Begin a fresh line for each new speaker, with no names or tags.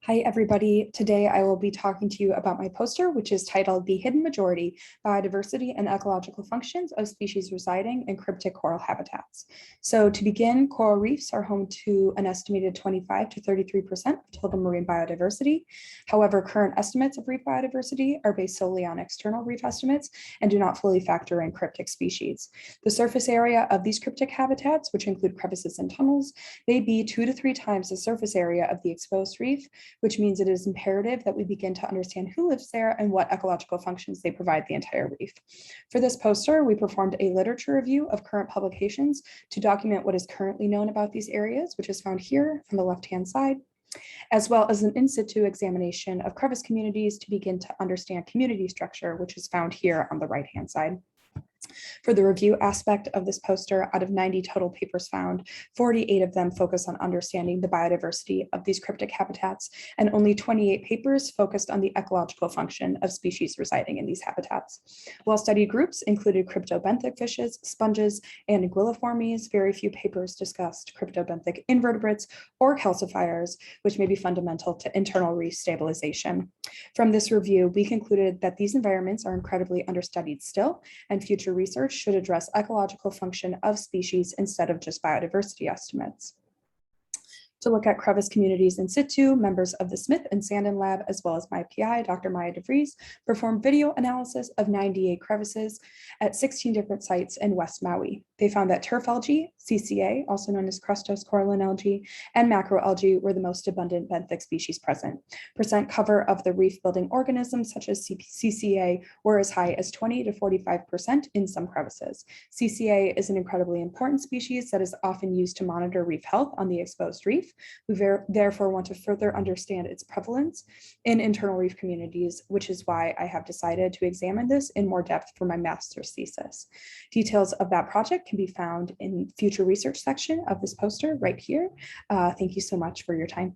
Hi, everybody. Today I will be talking to you about my poster, which is titled The Hidden Majority, Biodiversity and Ecological Functions of Species Residing in Cryptic Coral Habitats. So to begin, coral reefs are home to an estimated 25 to 33% of total marine biodiversity. However, current estimates of reef biodiversity are based solely on external reef estimates and do not fully factor in cryptic species. The surface area of these cryptic habitats, which include crevices and tunnels, may be 2 to 3 times the surface area of the exposed reef, which means it is imperative that we begin to understand who lives there and what ecological functions they provide the entire reef. For this poster, we performed a literature review of current publications to document what is currently known about these areas, which is found here on the left-hand side, as well as an in situ examination of crevice communities to begin to understand community structure, which is found here on the right-hand side. For the review aspect of this poster, out of 90 total papers found, 48 of them focus on understanding the biodiversity of these cryptic habitats, and only 28 papers focused on the ecological function of species residing in these habitats. Well-studied groups included cryptobenthic fishes, sponges, and anguilliformes. Very few papers discussed cryptobenthic invertebrates or calcifiers, which may be fundamental to internal reef stabilization. From this review, we concluded that these environments are incredibly understudied still, and future research should address ecological function of species instead of just biodiversity estimates. To look at crevice communities in situ, members of the Smith and Sandin Lab, as well as my PI, Dr. Maya DeVries, performed video analysis of 98 crevices at 16 different sites in West Maui. They found that turf algae, CCA, also known as crustose coralline algae, and macroalgae were the most abundant benthic species present. Percent cover of the reef building organisms, such as CCA, were as high as 20 to 45% in some crevices. CCA is an incredibly important species that is often used to monitor reef health on the exposed reef. We therefore want to further understand its prevalence in internal reef communities, which is why I have decided to examine this in more depth for my master's thesis. Details of that project can be found in future research section of this poster right here. Thank you so much for your time.